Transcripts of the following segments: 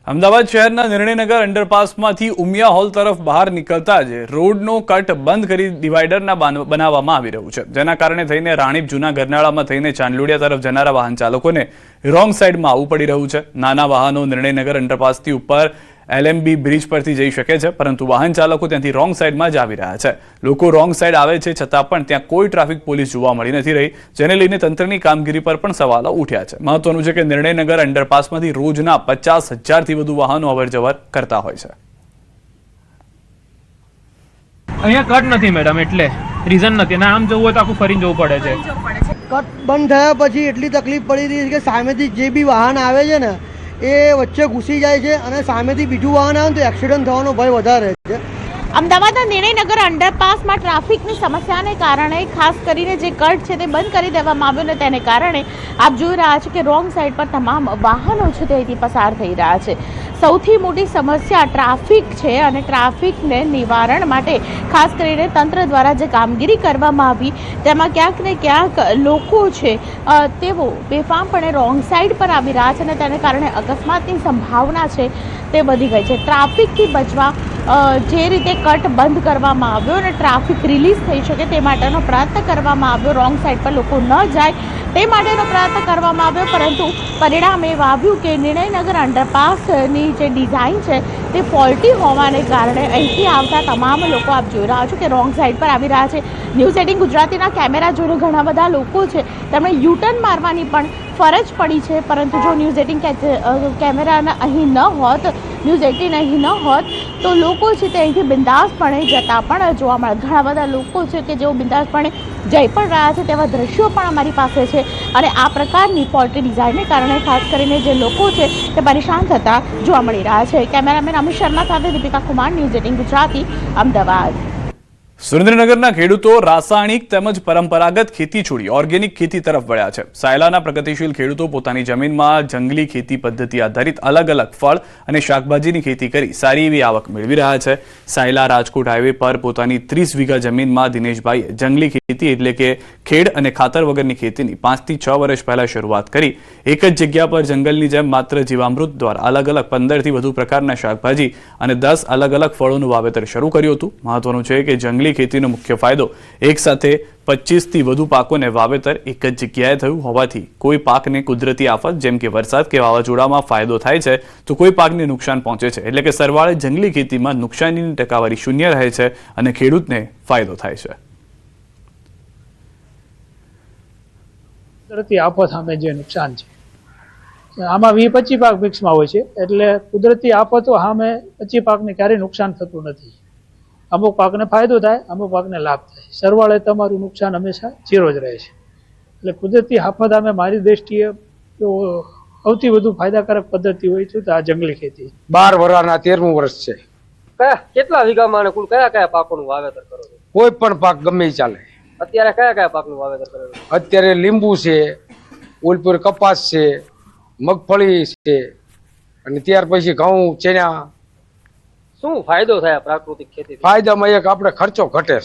અમદાવાદ શહેરના નિર્ણયનગર અંડરપાસમાંથી ઉમિયા હોલ તરફ બહાર નીકળતા જ રોડનો કટ બંધ કરી ડિવાઈડરના બનાવવામાં આવી રહ્યું છે, જેના કારણે થઈને રાણીપ જૂના ગરનાળામાં થઈને ચાંદલોડિયા તરફ જનારા વાહન ચાલકોને રોંગ સાઈડમાં આવવું પડી રહ્યું છે। નાના વાહનો નિર્ણયનગર અંડરપાસથી ઉપર એલએમબી બ્રિજ પરથી જઈ શકે છે, પરંતુ વાહન ચાલકો ત્યાંથી રોંગ સાઈડમાં જ આવી રહ્યા છે। લોકો રોંગ સાઈડ આવે છે છતાં પણ ત્યાં કોઈ ટ્રાફિક પોલીસ જોવા મળી નથી રહી, જેને લઈને તંત્રની કામગીરી પર પણ સવાલો ઉઠ્યા છે। મહત્વનું છે કે નિર્ણયનગર અંડરપાસમાંથી રોજના 50,000થી વધુ વાહનો અવરજવર કરતા હોય છે। અહીંયા કટ નથી મેડમ, એટલે રીઝન નથી ને આમ જવું હોય તો આખું ફરીને જવું પડે છે। કટ બંધ થયા પછી એટલી તકલીફ પડી રહી છે કે સામેથી જે બી વાહન આવે છે ને એ વચ્ચે ઘૂસી જાય છે અને સામેથી બીજું વાહન આવે તો એક્સિડન્ટ થવાનો ભય વધારે છે। અમદાવાદના નિર્ણયનગર અંડરપાસમાં ટ્રાફિકની સમસ્યાને કારણે ખાસ કરીને જે કટ છે તે બંધ કરી દેવામાં આવ્યો ને તેને કારણે આપ જોઈ રહ્યા છો કે રોંગ સાઈડ પર તમામ વાહનો છે તે અહીંથી પસાર થઈ રહ્યા છે। સૌથી મોટી સમસ્યા ટ્રાફિક છે અને ટ્રાફિકને નિવારણ માટે ખાસ કરીને તંત્ર દ્વારા જે કામગીરી કરવામાં આવી તેમાં ક્યાંક ને ક્યાંક લોકો છે તેઓ બેફામપણે રોંગ સાઈડ પર આવી રહ્યા છે અને તેને કારણે અકસ્માતની સંભાવના છે તે વધી ગઈ છે। ટ્રાફિકથી બચવા જે રીતે કટ બંધ કરવામાં આવ્યો અને ટ્રાફિક રિલીઝ થઈ શકે તે માટેનો પ્રયત્ન કરવામાં આવ્યો, રોંગ સાઈડ પર લોકો ન જાય તે માટેનો પ્રયત્ન કરવામાં આવ્યો, પરંતુ પરિણામ એવું આવ્યું કે નિર્ણયનગર અંડરપાસની જે ડિઝાઇન છે તે ફોલ્ટી હોવાને કારણે અહીંથી આવતા તમામ લોકો આપ જોઈ રહ્યા છો કે રોંગ સાઈડ પર આવી રહ્યા છે। ન્યૂઝ 18 ગુજરાતીના કેમેરા જોઈને ઘણા બધા લોકો છે તેમણે યુટર્ન મારવાની પણ ફરજ પડી છે, પરંતુ જો ન્યૂઝ 18 કેમેરાના અહીં ન હોત, ન્યૂઝ 18 અહીં ન હોત તો લોકો છે તે અહીંથી બિંદાસપણે જતા પણ જોવા મળે। ઘણા બધા લોકો છે કે જેઓ બિંદાસપણે જઈ પણ રહ્યા છે તેવા દ્રશ્યો પણ અમારી પાસે છે અને આ પ્રકારની ફોલ્ટી ડિઝાઇનને કારણે ખાસ કરીને જે લોકો છે તે પરેશાન થતા જોવા મળી રહ્યા છે। કેમેરામેન અમિત શર્મા સાથે દીપિકા કુમાર, ન્યૂઝ 18 ગુજરાતી, અમદાવાદ। સુરેન્દ્રનગરના ખેડૂતો રાસાયણિક તેમજ પરંપરાગત ખેતી છોડી ઓર્ગેનિક ખેતી તરફ વળ્યા છે। સાયલાના પ્રગતિશીલ ખેડૂતો પોતાની જમીનમાં જંગલી ખેતી પદ્ધતિ આધારિત અલગ અલગ ફળ અને શાકભાજીની ખેતી કરી સારી એવી આવક મેળવી રહ્યા છે। સાયલા રાજકોટ હાઈવે પર પોતાની 30 વીઘા જમીનમાં દિનેશભાઈએ જંગલી ખેતી એટલે કે ખેડ અને ખાતર વગરની ખેતીની 5 થી 6 વર્ષ પહેલા શરૂઆત કરી। એક જ જગ્યા પર જંગલની જેમ માત્ર જીવામૃત દ્વારા અલગ અલગ 15 થી વધુ પ્રકારના શાકભાજી અને 10 અલગ અલગ ફળોનું વાવેતર શરૂ કર્યું હતું। મહત્વનું છે કે જંગલી ખેતીનો મુખ્ય ફાયદો એક સાથે 25 થી વધુ પાકોને વાવેતર એક જ જગ્યાએ થયું હોવાથી કોઈ પાકને કુદરતી આફત જેમ કે વરસાદ કે વાવાઝોડામાં ફાયદો થાય છે તો કોઈ પાકને નુકસાન પહોંચે છે, એટલે કે સરવાળે જંગલી ખેતીમાં નુકસાનીની ટકાવારી શૂન્ય રહે છે અને ખેડૂતને ફાયદો થાય છે। કુદરતી આફત સામે જે નુકસાન છે આમાં 20-25 પાક મિક્સમાં હોય છે, એટલે કુદરતી આફતો સામે 25 પાકને ક્યારેય નુકસાન થતું નથી। અમુક પાકને ફાયદો થાય, અમુક પાકને લાભ થાય, સરવાળે તમારું નુકસાન હંમેશા ઝીરો જ રહે છે। એટલે કુદરતી આફત સામે મારી દ્રષ્ટિએ તો સૌથી વધુ ફાયદાકારક પદ્ધતિ હોય છે તો આ જંગલી ખેતી। 12 વર્ષના 13મું વર્ષ છે। કેટલા વીઘામાં કુલ કયા કયા પાકોનું વાવેતર કરો છો? કોઈ પણ પાક ગમે એ ચાલે। અત્યારે કયા કયા પાકનું વાવેતર કરો છો? અત્યારે લીંબુ છે, ઓલપુર કપાસ છે, મગફળી છે અને ત્યાર પછી ઘઉં, ચણા। શું ફાયદો થાય પ્રાકૃતિક ખેતી? ફાયદામાં એક આપણે ખર્ચો ઘટે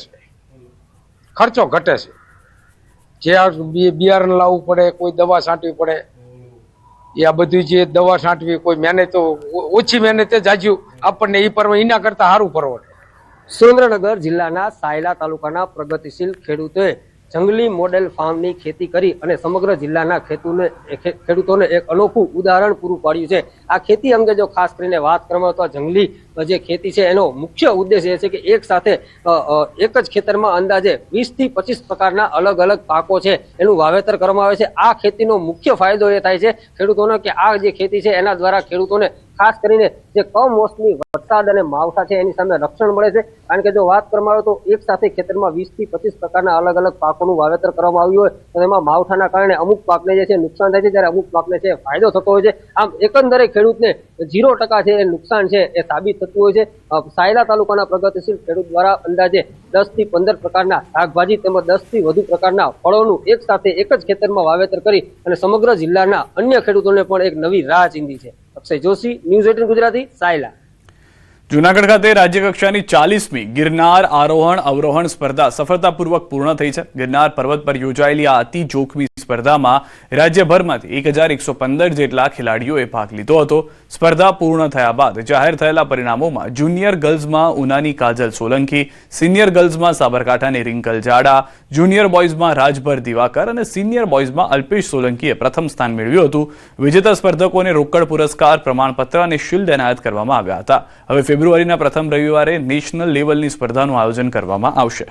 છે। જે બિયારણ લાવવું પડે, કોઈ દવા છાંટવી પડે, એ આ બધું જે દવા છાંટવી કોઈ મહેનત ઓછી મહેનતે જાજ્યું આપણને એ પરવડે, એના કરતા સારું પરવડે। સુરેન્દ્રનગર જિલ્લાના સાયલા તાલુકાના પ્રગતિશીલ ખેડૂતોએ જંગલી મોડેલ ફાર્મની ખેતી કરી અને સમગ્ર જિલ્લાના ખેડૂતોને એક અનોખું ઉદાહરણ પૂરું પાડ્યું છે। આ ખેતી અંગે જો ખાસ કરીને વાત કરવામાં તો જંગલી જે ખેતી છે એનો મુખ્ય ઉદ્દેશ એ છે કે એક સાથે એક જ ખેતરમાં અંદાજે 20 થી 25 પ્રકારના અલગ અલગ પાકો છે એનું વાવેતર કરવામાં આવે છે। આ ખેતીનો મુખ્ય ફાયદો એ થાય છે ખેડૂતોને કે આ જે ખેતી છે એના દ્વારા ખેડૂતોને ખાસ કરીને જે કમોસમી વરસાદ અને માવઠા છે એની સામે રક્ષણ મળે છે। કારણ કે જો વાત કરવામાં આવે તો એક સાથે ખેતરમાં 20 થી 25 પ્રકારના અલગ અલગ પાકોનું વાવેતર કરવામાં આવ્યું હોય તો એમાં માવઠાના કારણે અમુક પાકને જે છે નુકસાન થાય છે, જ્યારે અમુક પાકને છે ફાયદો થતો હોય છે। આમ એકંદરે ખેડૂતને 0% છે એ નુકસાન છે એ સાબિત થતું હોય છે। સાયલા તાલુકાના પ્રગતિશીલ ખેડૂત દ્વારા અંદાજે 10 થી 15 પ્રકારના શાકભાજી તેમજ 10 થી વધુ પ્રકારના ફળોનું એક સાથે એક જ ખેતરમાં વાવેતર કરી અને સમગ્ર જિલ્લાના અન્ય ખેડૂતોને પણ એક નવી રાહ ચીંધી છે। અક્ષય જોશી, ન્યૂઝ 18 ગુજરાતી, સાયલા। જૂનાગઢ ખાતે રાજ્યકક્ષાની 40મી ગિરનાર આરોહણ અવરોહણ સ્પર્ધા સફળતાપૂર્વક પૂર્ણ થઈ છે। ગિરનાર પર્વત પર યોજાયેલી આ અતિ જોખમી સ્પર્ધામાં રાજ્યભરમાંથી 1115 જેટલા ખેલાડીઓએ ભાગ લીધો હતો. સ્પર્ધા પૂર્ણ થયા બાદ જાહેર થયેલા પરિણામોમાં જુનિયર ગર્લ્સમાં ઉનાની કાજલ સોલંકી, સિનિયર ગર્લ્સમાં સાબરકાંઠાની રિંકલ જાડા, જુનિયર બોયઝમાં રાજભર દિવાકર અને સિનિયર બોયઝમાં અલ્પેશ સોલંકીએ પ્રથમ સ્થાન મેળવ્યું હતું. વિજેતા સ્પર્ધકોને રોકડ પુરસ્કાર, પ્રમાણપત્ર અને શિલ્ડ એનાયત કરવામાં આવ્યા હતા. હવે ફેબ્રુઆરીના પ્રથમ રવિવારે નેશનલ લેવલની સ્પર્ધાનું આયોજન કરવામાં આવશે.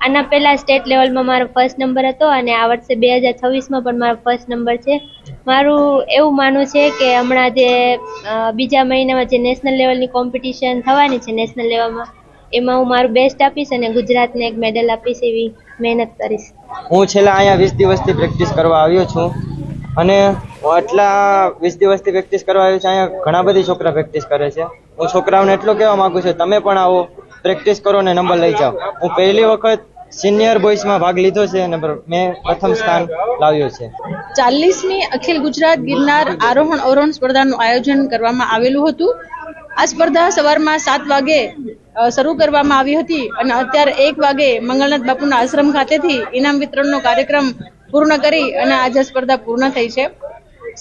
આના પહેલા સ્ટેટ લેવલમાં મારો ફર્સ્ટ નંબર હતો અને આ વર્ષે 2026માં પણ મારો ફર્સ્ટ નંબર છે. મારું એવું માનવું છે કે હમણાં જે બીજા મહિનામાં જે નેશનલ લેવલની કોમ્પિટિશન થવાની છે નેશનલ લેવલમાં, એમાં હું મારું બેસ્ટ આપીશ અને ગુજરાતને એક મેડલ આપીશ એવી મહેનત કરીશ. હું છેલ્લા અહીંયા 20 દિવસથી પ્રેક્ટિસ કરવા આવ્યો છું અને હું આટલા 20 દિવસથી પ્રેક્ટિસ કરવા આવ્યો છું. અહીંયા ઘણા બધી છોકરા પ્રેક્ટિસ કરે છે. હું છોકરાઓને એટલું કહેવા માંગુ છું, તમે પણ આવો, પ્રેક્ટિસ કરો ને નંબર લઈ જાઓ. હું પહેલી વખત સિનિયર બોયઝમાં ભાગ લીધો છે અને મેં પ્રથમ સ્થાન લાવ્યો છે. 40મી અખિલ ગુજરાત ગિરનાર આરોહણ અવરોહણ સ્પર્ધાનું આયોજન કરવામાં આવેલું હતું. આ સ્પર્ધા સવારમાં 7 વાગે શરૂ કરવામાં આવી હતી અને અત્યારે 1 વાગે મંગળનાથ બાપુના આશ્રમ ખાતેથી ઇનામ વિતરણનો કાર્યક્રમ પૂર્ણ કરી અને આજે સ્પર્ધા પૂર્ણ થઈ છે.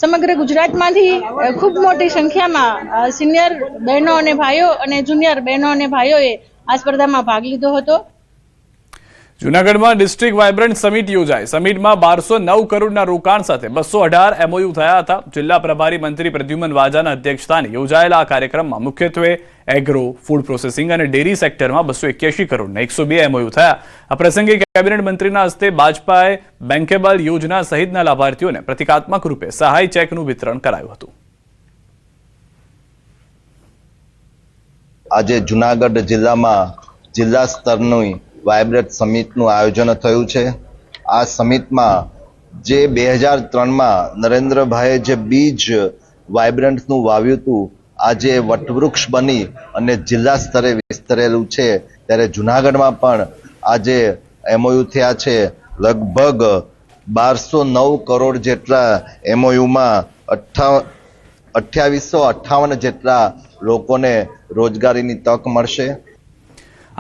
સમગ્ર ગુજરાતમાંથી ખૂબ મોટી સંખ્યામાં સિનિયર બહેનો અને ભાઈઓ અને જુનિયર બહેનો અને ભાઈઓએ આ સ્પર્ધામાં ભાગ લીધો હતો. જૂનાગઢમાં ડિસ્ટ્રિક્ટ વાઇબ્રન્ટ સમિટ યોજાઈ. સમિટમાં 1209 કરોડના રોકાણ સાથે 218 MOU થયા હતા. જિલ્લા પ્રભારી મંત્રી પ્રદ્યુમન વાજાના અધ્યક્ષસ્થાને યોજાયેલા આ કાર્યક્રમમાં મુખ્યત્વે એગ્રો, ફૂડ પ્રોસેસિંગ અને ડેરી સેક્ટરમાં 281 કરોડના 102 MOU થયા. આ પ્રસંગે કેબિનેટ મંત્રીના હસ્તે બાજપાઈ બેન્કેબલ યોજના સહિતના લાભાર્થીઓને પ્રતિકાત્મક રૂપે સહાય ચેકનું વિતરણ કરાયું હતું. આજે જૂનાગઢ જિલ્લામાં જિલ્લા સ્તરની વાઇબ્રન્ટ સમિટનું આયોજન થયું છે. આ સમિટમાં જે 2003માં નરેન્દ્રભાઈએ જે બીજ વાઇબ્રન્ટનું વાવ્યું હતું, આજે વટવૃક્ષ બની અને જિલ્લા સ્તરે વિસ્તરેલું છે. ત્યારે જૂનાગઢમાં પણ આજે MOU થયા છે. લગભગ 1209 કરોડ જેટલા MOUમાં 2858 જેટલા લોકોને રોજગારીની તક મળશે.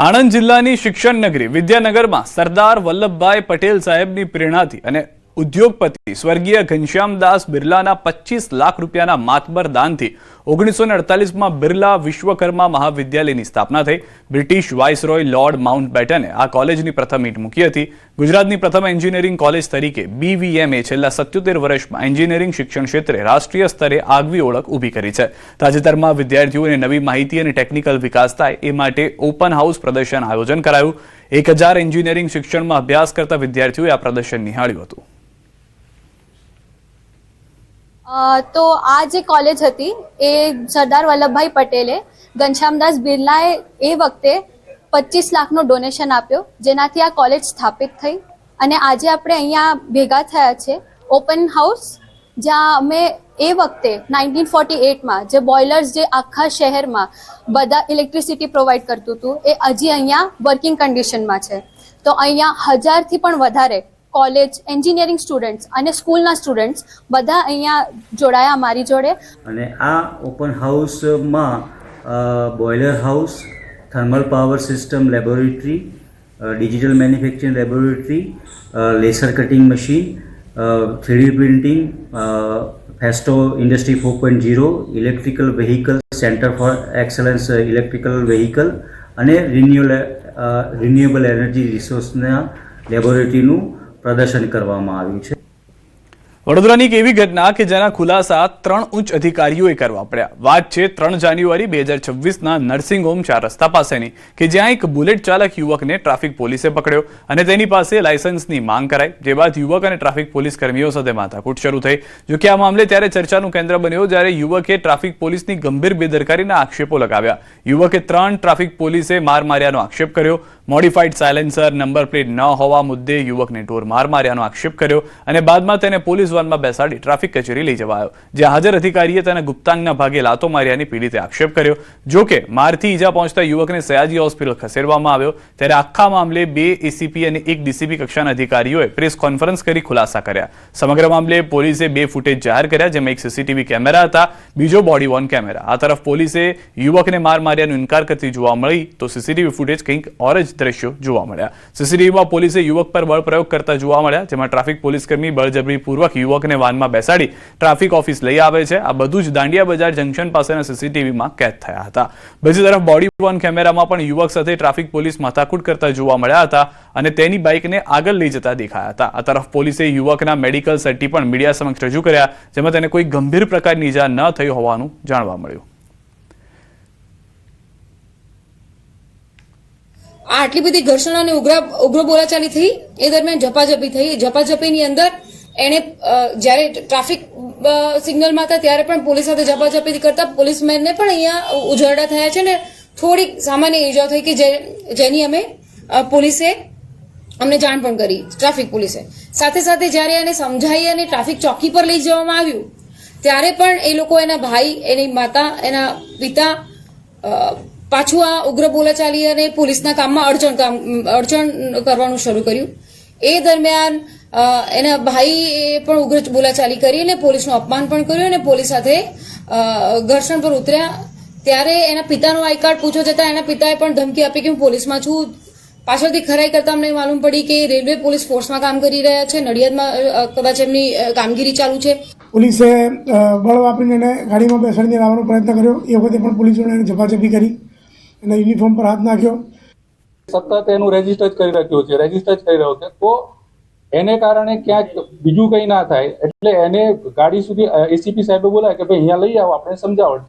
આણંદ જિલ્લાની શિક્ષણ નગરી વિદ્યાનગરમાં સરદાર વલ્લભભાઈ પટેલ સાહેબની પ્રેરણાથી અને ઉદ્યોગપતિ સ્વર્ગીય ઘનશ્યામદાસ બિરલાના 25 લાખ રૂપિયાના માતબર દાનથી 1948માં બિરલા વિશ્વકર્મા મહાવિદ્યાલયની સ્થાપના થઈ. બ્રિટિશ વાઇસરોય લોર્ડ માઉન્ટબેટને આ કોલેજની પ્રથમ ઈંટ મૂકી હતી. ગુજરાતની પ્રથમ એન્જિનિયરિંગ કોલેજ તરીકે BVMએ છેલ્લા 77 વર્ષમાં એન્જિનિયરિંગ શિક્ષણ ક્ષેત્રે રાષ્ટ્રીય સ્તરે આગવી ઓળખ ઊભી કરી છે. તાજેતરમાં વિદ્યાર્થીઓને નવી માહિતી અને ટેકનિકલ વિકાસ થાય એ માટે ઓપન હાઉસ પ્રદર્શન આયોજન કરાયું. 1000 એન્જિનિયરિંગ શિક્ષણમાં અભ્યાસ કરતા વિદ્યાર્થીઓએ આ પ્રદર્શન નિહાળ્યું હતું. તો આ જે કોલેજ હતી એ સરદાર વલ્લભભાઈ પટેલે ઘનશ્યામદાસ બિરલાએ એ વખતે 25 લાખનો ડોનેશન આપ્યો, જેનાથી આ કોલેજ સ્થાપિત થઈ. અને આજે આપણે અહીંયા ભેગા થયા છે ઓપન હાઉસ, જ્યાં અમે એ વખતે 1948માં જે બોઇલર્સ જે આખા શહેરમાં બધા ઇલેક્ટ્રિસિટી પ્રોવાઈડ કરતું હતું એ હજી અહીંયા વર્કિંગ કન્ડિશનમાં છે. તો અહીંયા 1000થી પણ વધારે કોલેજ, એન્જિનિયરિંગ સ્ટુડન્ટ્સ અને સ્કૂલના સ્ટુડન્ટ્સ બધા અહીંયા જોડાયા અમારી જોડે. અને આ ઓપન હાઉસમાં boiler house, thermal power system laboratory, digital manufacturing laboratory, laser cutting machine, 3D printing, Festo industry 4.0, electrical vehicle centre for excellence electrical vehicle અને રિન્યુએબલ એનર્જી રિસોર્સના લેબોરેટરીનું પ્રદર્શન કરવામાં આવ્યું છે. વડોદરાની એક એવી ઘટના કે જેના ખુલાસા 3 ઉચ્ચ અધિકારીઓએ કરવા પડ્યા. વાત છે 3 જાન્યુઆરી 2026ના નર્સિંગ હોમ 4 રસ્તા પાસેની, કે જ્યાં એક બુલેટ ચાલક યુવકને ટ્રાફિક પોલીસે પકડ્યો અને તેની પાસે લાયસન્સની માંગ કરાઈ. જે બાદ યુવક અને ટ્રાફિક પોલીસ કર્મીઓ સાથે માથાકૂટ શરૂ થઈ. જોકે આ મામલે ત્યારે ચર્ચાનું કેન્દ્ર બન્યો જ્યારે યુવકે ટ્રાફિક પોલીસની ગંભીર બેદરકારીના આક્ષેપો લગાવ્યા. યુવકે 3 ટ્રાફિક પોલીસે માર માર્યાનો આક્ષેપ કર્યો. મોડિફાઈડ સાયલેન્સર, નંબર પ્લેટ ન હોવા મુદ્દે યુવકને ઢોર માર માર્યાનો આક્ષેપ કર્યો અને બાદમાં તેને પોલીસ વાનમાં બેસાડી ટ્રાફિક કચેરી લઈ જવાયો, જ્યાં હાજર અધિકારીએ તેને ગુપ્તાંગના ભાગે લાતો માર્યાની પીડિતે આક્ષેપ કર્યો. જોકે મારથી ઈજા પહોંચતા યુવકને સયાજી હોસ્પિટલ ખસેડવામાં આવ્યો. ત્યારે આખા મામલે 2 ACP અને 1 DCP કક્ષાના અધિકારીઓએ પ્રેસ કોન્ફરન્સ કરી ખુલાસા કર્યા. સમગ્ર મામલે પોલીસે 2 ફૂટેજ જાહેર કર્યા, જેમાં એક CCTV કેમેરા હતા, બીજો બોડી વોર્ન કેમેરા. આ તરફ પોલીસે યુવકને માર માર્યાનો ઇનકાર કરતી જોવા મળી તો CCTV ફૂટેજ કંઈક ઓર જ દ્રશ્યો જોવા મળ્યા. સીસીટીવીમાં પોલીસે યુવક પર બળ પ્રયોગ કરતા જોવા મળ્યા, જેમાં ટ્રાફિક પોલીસકર્મી બળજબરીપૂર્વક યુવકને વાનમાં બેસાડી ટ્રાફિક ઓફિસ લઈ આવે છે. આ બધું જ દાંડિયા બજાર જંકશન પાસેના સીસીટીવીમાં કેદ થયા હતા. બીજી તરફ બોડી વન કેમેરામાં પણ યુવક સાથે ટ્રાફિક પોલીસ માથાકૂટ કરતા જોવા મળ્યા હતા અને તેની બાઇકને આગળ લઈ જતા દેખાયા હતા. આ તરફ પોલીસે યુવકના મેડિકલ સર્ટી પણ મીડિયા સમક્ષ રજૂ કર્યા, જેમાં તેને કોઈ ગંભીર પ્રકારની ઈજા ન થઈ હોવાનું જાણવા મળ્યું. આટલી બધી ઘર્ષણ અને ઉગ્ર બોલાચાલી થઈ, એ દરમિયાન ઝપાઝપી થઈ. ઝપાઝપીની અંદર એણે જ્યારે ટ્રાફિક સિગ્નલમાં હતા ત્યારે પણ પોલીસ સાથે ઝપાઝપી કરતા પોલીસમેનને પણ અહીંયા ઉજરડા થયા છે ને થોડીક સામાન્ય ઈજાઓ થઈ કે જેની અમે પોલીસે અમને જાણ પણ કરી, ટ્રાફિક પોલીસે. સાથે સાથે જ્યારે એને સમજાવી અને ટ્રાફિક ચોકી પર લઈ જવામાં આવ્યું ત્યારે પણ એ લોકો, એના ભાઈ, એની માતા, એના પિતા પાછું આ ઉગ્ર બોલાચાલી અને પોલીસના કામમાં અડચણ કરવાનું શરૂ કર્યું. એ દરમિયાન એના ભાઈએ પણ ઉગ્ર બોલાચાલી કરી અને પોલીસનું અપમાન પણ કર્યું અને પોલીસ સાથે ઘર્ષણ પર ઉતર્યા. ત્યારે એના પિતાનું આઈ કાર્ડ પૂછવા જતાં એના પિતાએ પણ ધમકી આપી કે હું પોલીસમાં છું. પાછળથી ખરાઈ કરતા અમને માલુમ પડી કે રેલવે પોલીસ ફોર્સમાં કામ કરી રહ્યા છે, નડિયાદમાં કદાચ એમની કામગીરી ચાલુ છે. પોલીસે બળ વાપરીને એને ગાડીમાં બેસાડીને લાવવાનો પ્રયત્ન કર્યો. એ વખતે પણ પોલીસોને એને ઝપાઝપી કરી અને યુનિફોર્મ પર હાથ નાખ્યો. સતત એનું રજીસ્ટર કરી રાખ્યું છે, રજીસ્ટર કરી રહ્યો છે, તો એને કારણે ક્યાંક બીજું કંઈ ના થાય એટલે એને ગાડી સુધી એસીપી સાહેબે બોલાય કે ભાઈ અહીંયા લઈ આવો, આપણે સમજાવટ